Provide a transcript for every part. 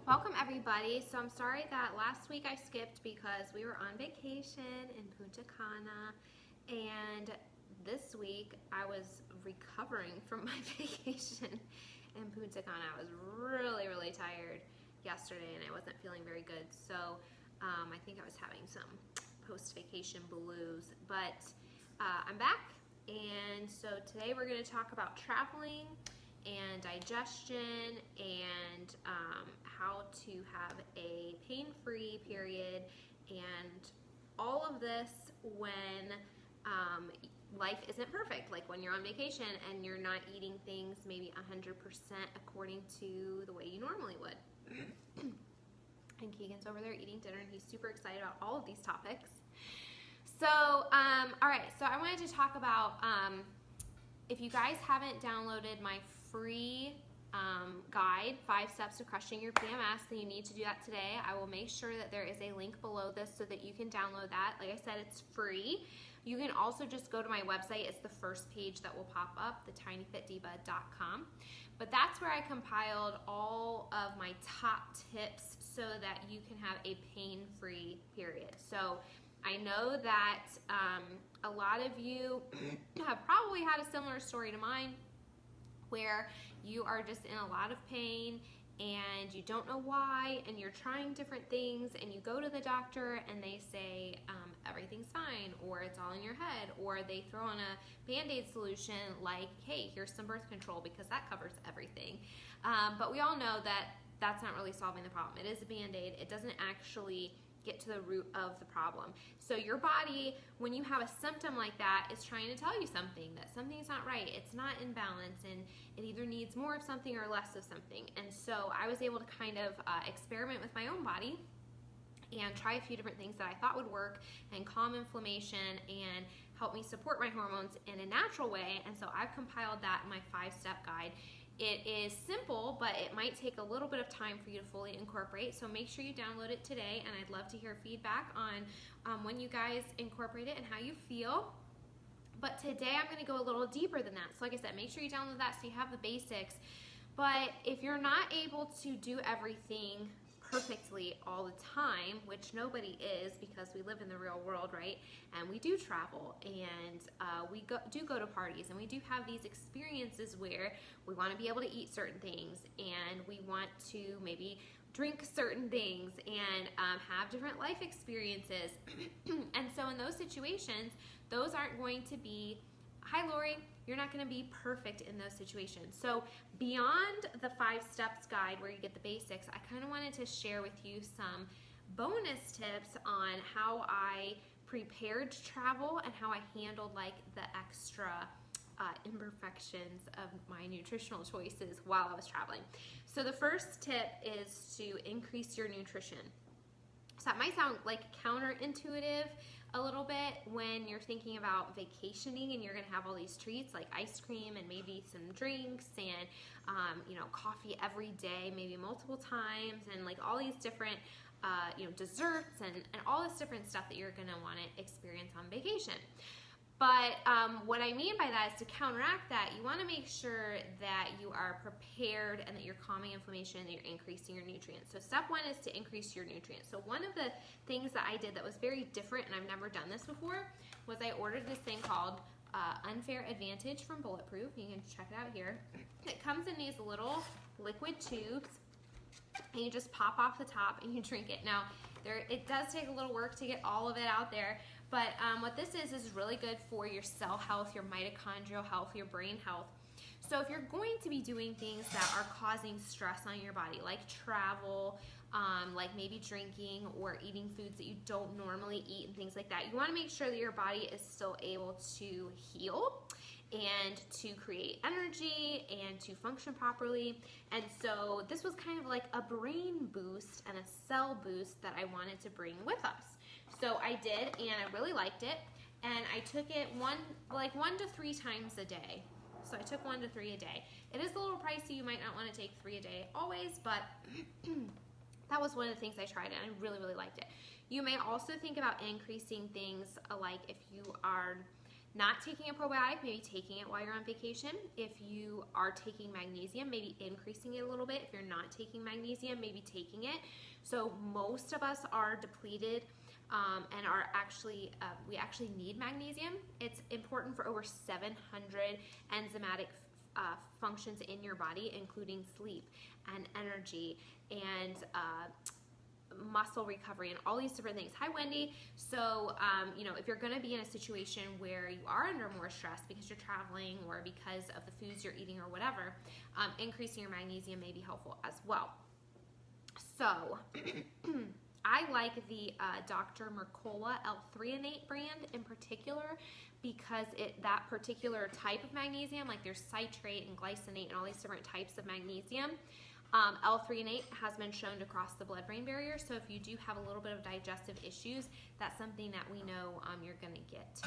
Welcome everybody. So I'm sorry that last week I skipped because we were on vacation in Punta Cana, and this week I was recovering from my vacation in Punta Cana. I was really tired yesterday and I wasn't feeling very good, so I think I was having some post-vacation blues, but I'm back, and so today we're going to talk about traveling and digestion and how to have a pain-free period, and all of this when life isn't perfect, like when you're on vacation and you're not eating things maybe 100% according to the way you normally would. And Keegan's over there eating dinner and he's super excited about all of these topics. So, all right, so I wanted to talk about, if you guys haven't downloaded my free guide, 5 Steps to Crushing Your PMS, then you need to do that today. I will make sure that there is a link below this so that you can download that. Like I said, it's free. You can also just go to my website. It's the first page that will pop up, thetinyfitdiva.com. But that's where I compiled all of my top tips so that you can have a pain-free period. So I know that a lot of you have probably had a similar story to mine, where you are just in a lot of pain and you don't know why, and you're trying different things, and you go to the doctor and they say everything's fine, or it's all in your head, or they throw in a Band-Aid solution like, hey, here's some birth control because that covers everything. But we all know that that's not really solving the problem. It is a Band-Aid. It doesn't actually get to the root of the problem. So your body, when you have a symptom like that, is trying to tell you something, that something's not right, it's not in balance, and it either needs more of something or less of something. And so I was able to kind of experiment with my own body and try a few different things that I thought would work and calm inflammation and help me support my hormones in a natural way. And so I've compiled that in my 5-step guide. It is simple, but it might take a little bit of time for you to fully incorporate, so make sure you download it today, and I'd love to hear feedback on when you guys incorporate it and how you feel. But today I'm going to go a little deeper than that. So like I said, make sure you download that so you have the basics. But if you're not able to do everything perfectly all the time, which nobody is because we live in the real world, right? And we do travel, and we do go to parties, and we do have these experiences where we want to be able to eat certain things, and we want to maybe drink certain things and have different life experiences. And so in those situations, those aren't going to be, hi Lori, you're not going to be perfect in those situations. So beyond the 5 steps guide where you get the basics, I kind of wanted to share with you some bonus tips on how I prepared to travel and how I handled like the extra imperfections of my nutritional choices while I was traveling. So the first tip is to increase your nutrition. So that might sound like counterintuitive a little bit when you're thinking about vacationing and you're gonna have all these treats like ice cream and maybe some drinks and coffee every day, maybe multiple times, and like all these different desserts and all this different stuff that you're gonna wanna experience on vacation. But what I mean by that is, to counteract that, you want to make sure that you are prepared and that you're calming inflammation and that you're increasing your nutrients. So step 1 is to increase your nutrients. So one of the things that I did that was very different, and I've never done this before, was I ordered this thing called Unfair Advantage from Bulletproof. You can check it out here. It comes in these little liquid tubes, and you just pop off the top and you drink it. Now, it does take a little work to get all of it out there, but what this is really good for your cell health, your mitochondrial health, your brain health. So if you're going to be doing things that are causing stress on your body, like travel, like maybe drinking or eating foods that you don't normally eat and things like that, you want to make sure that your body is still able to heal and to create energy and to function properly. And so this was kind of like a brain boost and a cell boost that I wanted to bring with us. So I did, and I really liked it, and I took it 1 to 3 times a day. So I took 1 to 3 a day. It is a little pricey. You might not want to take 3 a day always, but that was one of the things I tried, and I really liked it. You may also think about increasing things like if you are not taking a probiotic, maybe taking it while you're on vacation. If you are taking magnesium, maybe increasing it a little bit. If you're not taking magnesium, maybe taking it. So most of us are depleted and are actually, we actually need magnesium. It's important for over 700 enzymatic functions in your body, including sleep and energy and muscle recovery and all these different things. Hi, Wendy. So, if you're going to be in a situation where you are under more stress because you're traveling or because of the foods you're eating or whatever, increasing your magnesium may be helpful as well. So, I like the Dr. Mercola L-threonate brand in particular because that particular type of magnesium, like there's citrate and glycinate and all these different types of magnesium, L-threonate has been shown to cross the blood-brain barrier. So if you do have a little bit of digestive issues, that's something that we know you're going to get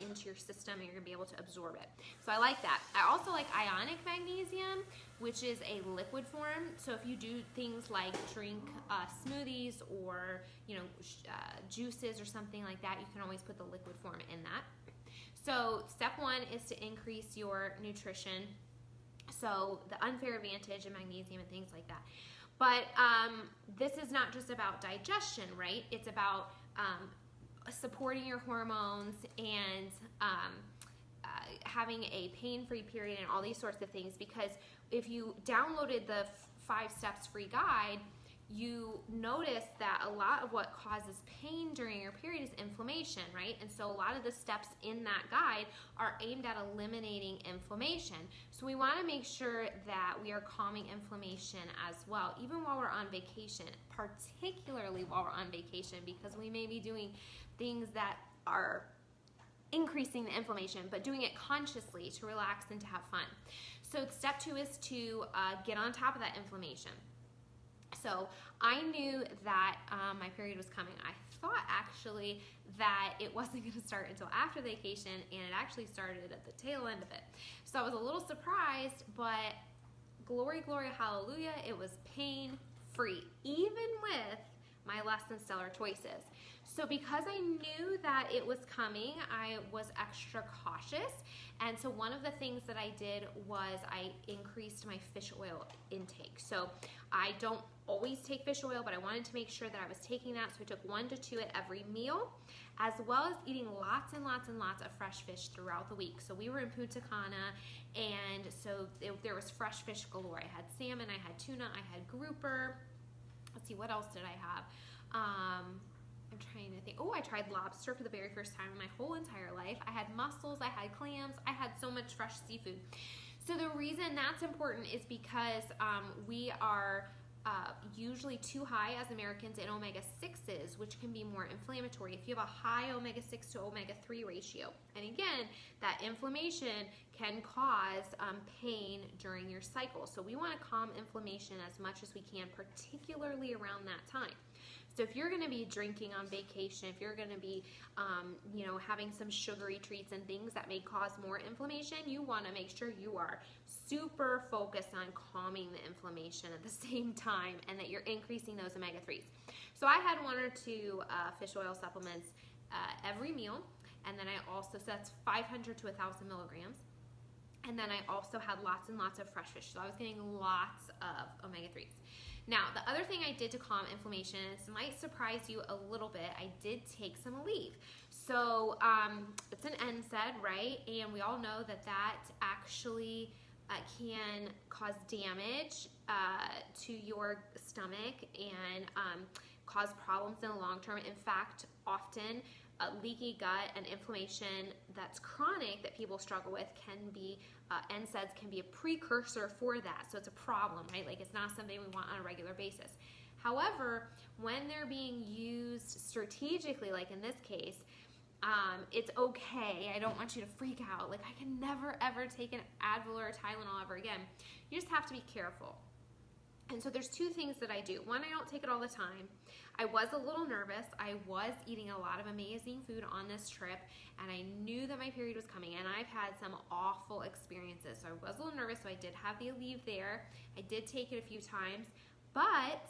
into your system and you're going to be able to absorb it. So I like that. I also like ionic magnesium, which is a liquid form. So if you do things like drink smoothies or juices or something like that, you can always put the liquid form in that. So step 1 is to increase your nutrition. So the unfair advantage of magnesium and things like that. But this is not just about digestion, right? It's about supporting your hormones and having a pain-free period and all these sorts of things. Because if you downloaded the 5 steps free guide, you notice that a lot of what causes pain during your period is inflammation, right? And so a lot of the steps in that guide are aimed at eliminating inflammation. So we want to make sure that we are calming inflammation as well, even while we're on vacation, particularly while we're on vacation, because we may be doing things that are increasing the inflammation, but doing it consciously to relax and to have fun. So step 2 is to get on top of that inflammation. So I knew that my period was coming. I thought actually that it wasn't going to start until after the vacation, and it actually started at the tail end of it. So I was a little surprised, but glory, glory, hallelujah, it was pain-free, even with my less than stellar choices. So because I knew that it was coming, I was extra cautious. And so one of the things that I did was I increased my fish oil intake. So I don't always take fish oil, but I wanted to make sure that I was taking that. So I took 1 to 2 at every meal, as well as eating lots and lots and lots of fresh fish throughout the week. So we were in Punta Cana, and so there was fresh fish galore. I had salmon, I had tuna, I had grouper. Let's see, what else did I have? I'm trying to think. Oh, I tried lobster for the very first time in my whole entire life. I had mussels, I had clams, I had so much fresh seafood. So the reason that's important is because we are usually too high as Americans in omega-6s, which can be more inflammatory if you have a high omega-6 to omega-3 ratio. And again, that inflammation can cause pain during your cycle. So we want to calm inflammation as much as we can, particularly around that time. So if you're going to be drinking on vacation, if you're going to be, having some sugary treats and things that may cause more inflammation, you want to make sure you are super focused on calming the inflammation at the same time and that you're increasing those omega-3s. So I had 1 or 2 fish oil supplements every meal, and then I also, so that's 500 to 1,000 milligrams. And then I also had lots and lots of fresh fish. So I was getting lots of omega-3s. Now, the other thing I did to calm inflammation, and this might surprise you a little bit, I did take some Aleve. So it's an NSAID, right? And we all know that that actually can cause damage to your stomach and cause problems in the long term. In fact, often leaky gut and inflammation that's chronic that people struggle with can be, NSAIDs can be a precursor for that. So it's a problem, right? Like it's not something we want on a regular basis. However, when they're being used strategically, like in this case, it's okay. I don't want you to freak out. Like I can never ever take an Advil or a Tylenol ever again. You just have to be careful. And so there's 2 things that I do. 1, I don't take it all the time. I was a little nervous. I was eating a lot of amazing food on this trip, and I knew that my period was coming, and I've had some awful experiences. So I was a little nervous, so I did have the Aleve there. I did take it a few times, but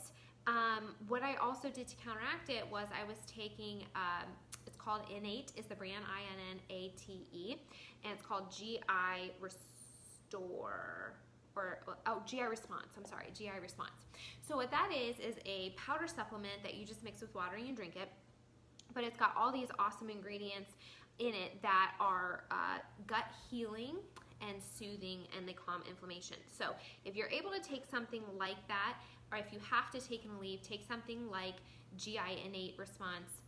What I also did to counteract it was I was taking, it's called Innate, is the brand, INNATE, and it's called GI Restore, GI Response, I'm sorry, GI Response. So what that is a powder supplement that you just mix with water and you drink it, but it's got all these awesome ingredients in it that are gut healing and soothing, and they calm inflammation. So if you're able to take something like that, or if you have to take and leave, take something like GI Innate Response,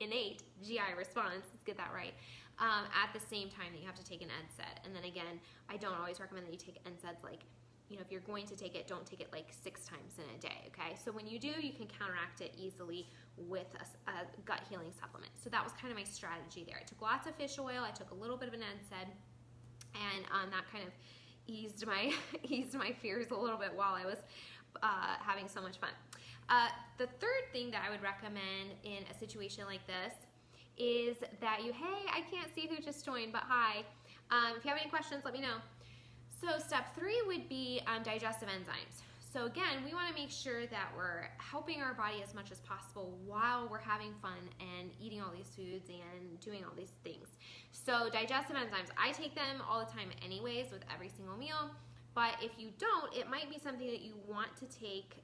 Innate GI Response, let's get that right, at the same time that you have to take an NSAID. And then again, I don't always recommend that you take NSAIDs like, if you're going to take it, don't take it like 6 times in a day, okay? So when you do, you can counteract it easily with a gut healing supplement. So that was kind of my strategy there. I took lots of fish oil, I took a little bit of an NSAID, and that kind of eased my fears a little bit while I was having so much fun. The third thing that I would recommend in a situation like this is that hey, I can't see who just joined, but hi. If you have any questions, let me know. So step 3 would be digestive enzymes. So again, we want to make sure that we're helping our body as much as possible while we're having fun and eating all these foods and doing all these things. So digestive enzymes, I take them all the time anyways with every single meal, but if you don't, it might be something that you want to take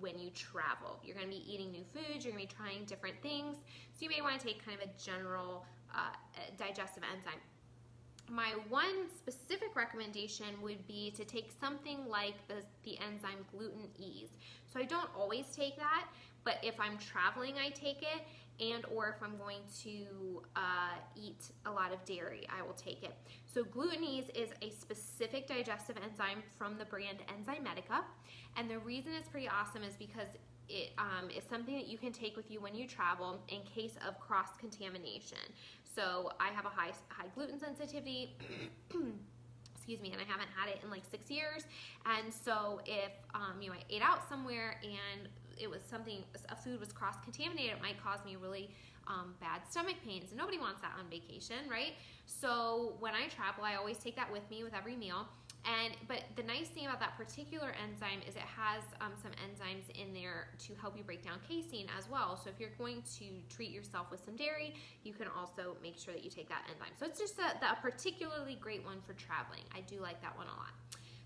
when you travel. You're going to be eating new foods, you're going to be trying different things, so you may want to take kind of a general digestive enzyme. My one specific recommendation would be to take something like the enzyme gluten ease. So I don't always take that, but if I'm traveling, I take it, and or if I'm going to eat a lot of dairy, I will take it. So gluten ease is a specific digestive enzyme from the brand Enzymedica, and the reason it's pretty awesome is because it is something that you can take with you when you travel in case of cross-contamination. So I have a high gluten sensitivity, excuse me, and I haven't had it in like 6 years. And so if I ate out somewhere and it was a food was cross-contaminated, it might cause me really bad stomach pains, and nobody wants that on vacation, right? So when I travel, I always take that with me with every meal. But the nice thing about that particular enzyme is it has some enzymes in there to help you break down casein as well. So if you're going to treat yourself with some dairy, you can also make sure that you take that enzyme. So it's just a particularly great one for traveling. I do like that one a lot.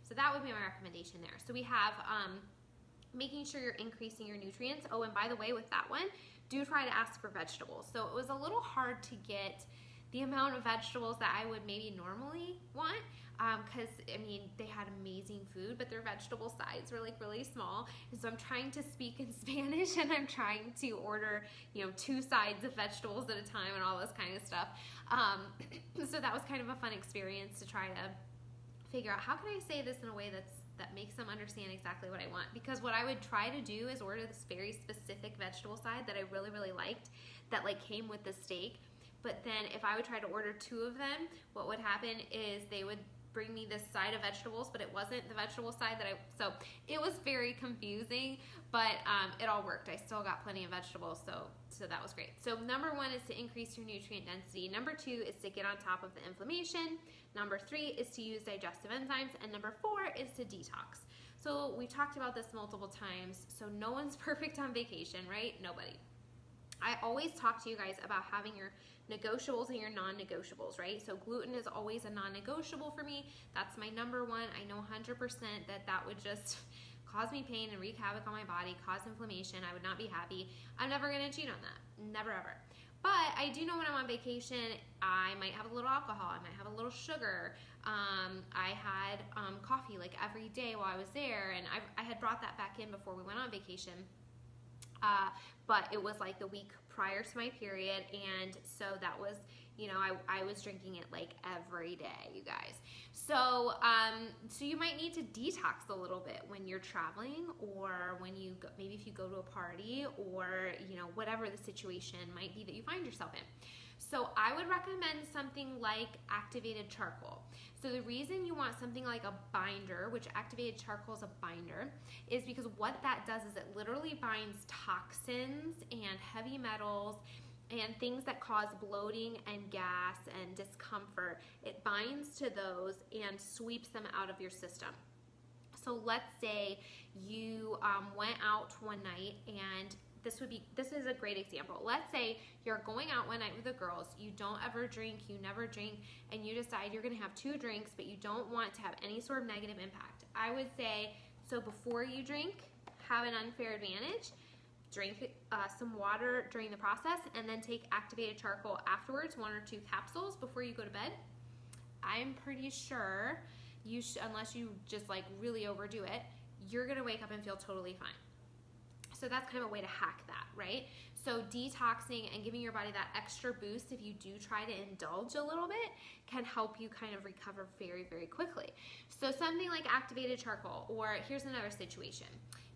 So that would be my recommendation there. So we have making sure you're increasing your nutrients. Oh, and by the way, with that one, do try to ask for vegetables. So it was a little hard to get the amount of vegetables that I would maybe normally want, because they had amazing food, but their vegetable sides were like really small, and so I'm trying to speak in Spanish, and I'm trying to order 2 sides of vegetables at a time and all this kind of stuff. So that was kind of a fun experience to try to figure out how can I say this in a way that makes them understand exactly what I want, because what I would try to do is order this very specific vegetable side that I really, really liked, that like came with the steak. But then if I would try to order 2 of them, what would happen is they would bring me this side of vegetables, but it wasn't the vegetable side so it was very confusing, but it all worked. I still got plenty of vegetables, so that was great. So number 1 is to increase your nutrient density. Number 2 is to get on top of the inflammation. Number 3 is to use digestive enzymes, and number 4 is to detox. So we talked about this multiple times. So no one's perfect on vacation, right? Nobody. I always talk to you guys about having your negotiables and your non-negotiables, right? So gluten is always a non-negotiable for me. That's my number 1. I know 100% that would just cause me pain and wreak havoc on my body, cause inflammation. I would not be happy. I'm never going to cheat on that. Never, ever. But I do know when I'm on vacation, I might have a little alcohol. I might have a little sugar. I had coffee like every day while I was there, and I had brought that back in before we went on vacation. But it was like the week prior to my period, and so that was, I was drinking it like every day, you guys. So you might need to detox a little bit when you're traveling, or when you go, maybe if you go to a party, or whatever the situation might be that you find yourself in. So I would recommend something like activated charcoal. So the reason you want something like a binder, which activated charcoal is a binder, is because what that does is it literally binds toxins and heavy metals and things that cause bloating and gas and discomfort. It binds to those and sweeps them out of your system. So let's say you went out one night, and this is a great example. Let's say you're going out one night with the girls, you don't ever drink, you never drink, and you decide you're gonna have 2 drinks, but you don't want to have any sort of negative impact. I would say, so before you drink, have an unfair advantage, drink some water during the process, and then take activated charcoal afterwards, 1 or 2 capsules before you go to bed. I'm pretty sure you unless you just like really overdo it, you're gonna wake up and feel totally fine. So that's kind of a way to hack that, right? So detoxing and giving your body that extra boost if you do try to indulge a little bit can help you kind of recover very, very quickly. So something like activated charcoal, or here's another situation.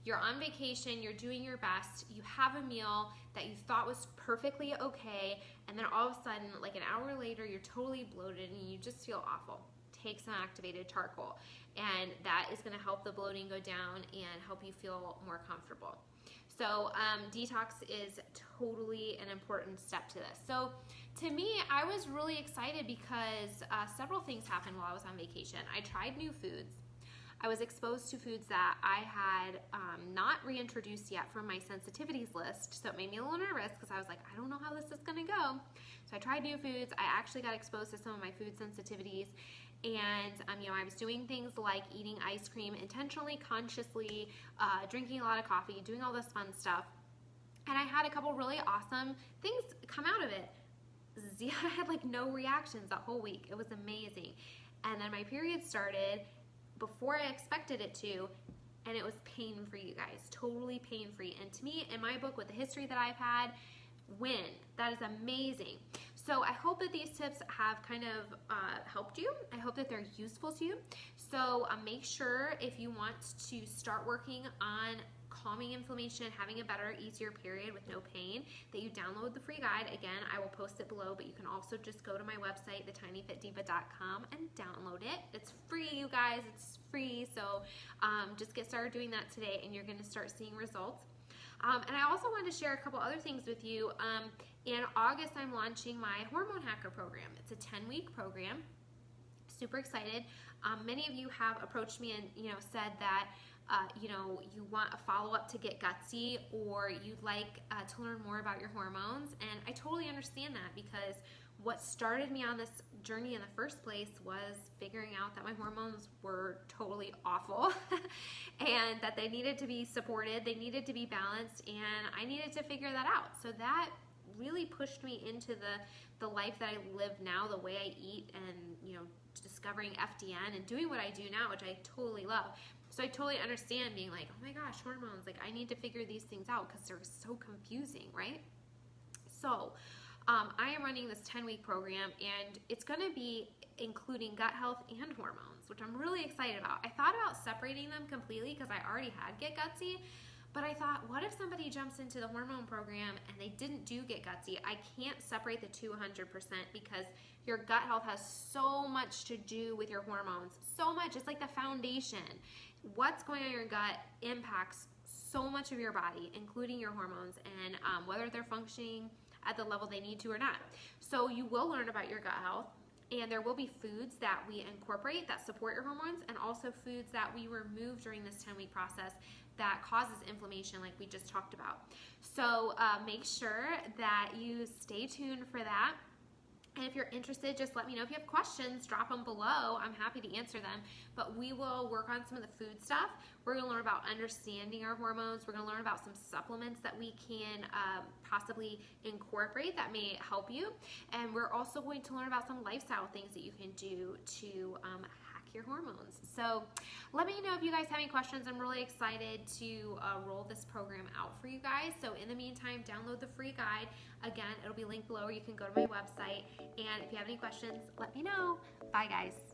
You're on vacation, you're doing your best, you have a meal that you thought was perfectly okay, and then all of a sudden, like an hour later, you're totally bloated and you just feel awful. Take some activated charcoal, and that is gonna help the bloating go down and help you feel more comfortable. So detox is totally an important step to this. So to me, I was really excited because several things happened while I was on vacation. I tried new foods. I was exposed to foods that I had not reintroduced yet from my sensitivities list, so it made me a little nervous because I was like, I don't know how this is gonna go. So I tried new foods. I actually got exposed to some of my food sensitivities, and I was doing things like eating ice cream intentionally, consciously, drinking a lot of coffee, doing all this fun stuff, and I had a couple really awesome things come out of it. I had like no reactions that whole week. It was amazing. And then my period started before I expected it to, and it was pain-free, you guys, totally pain-free. And to me, in my book, with the history that I've had, win. That is amazing. So I hope that these tips have kind of helped you. I hope that they're useful to you. So make sure, if you want to start working on calming inflammation, having a better, easier period with no pain, that you download the free guide. Again, I will post it below, but you can also just go to my website, thetinyfitdiva.com, and download it. It's free, you guys. It's free. So just get started doing that today, and you're going to start seeing results. And I also wanted to share a couple other things with you. In August, I'm launching my Hormone Hacker program. It's a 10-week program. Super excited. Many of you have approached me and said that you want a follow-up to get gutsy, or you'd like to learn more about your hormones. And I totally understand that, because what started me on this journey in the first place was figuring out that my hormones were totally awful and that they needed to be supported, they needed to be balanced, and I needed to figure that out. So that really pushed me into the life that I live now, the way I eat, and discovering FDN and doing what I do now, which I totally love. So I totally understand being like, oh my gosh, hormones, like I need to figure these things out because they're so confusing, right? So I am running this 10-week program, and it's going to be including gut health and hormones, which I'm really excited about. I thought about separating them completely because I already had Get Gutsy, but I thought, what if somebody jumps into the hormone program and they didn't do Get Gutsy? I can't separate the two 100% because your gut health has so much to do with your hormones. So much. It's like the foundation. What's going on in your gut impacts so much of your body, including your hormones, and whether they're functioning at the level they need to or not. So you will learn about your gut health, and there will be foods that we incorporate that support your hormones, and also foods that we remove during this 10-week process that causes inflammation, like we just talked about. So make sure that you stay tuned for that. And if you're interested, just let me know. If you have questions, drop them below. I'm happy to answer them. But we will work on some of the food stuff. We're going to learn about understanding our hormones. We're going to learn about some supplements that we can possibly incorporate that may help you. And we're also going to learn about some lifestyle things that you can do to hack your hormones. So let me know if you guys have any questions. I'm really excited to roll this program out for you guys. So in the meantime, download the free guide. Again, it'll be linked below, or you can go to my website. And if you have any questions, let me know. Bye, guys.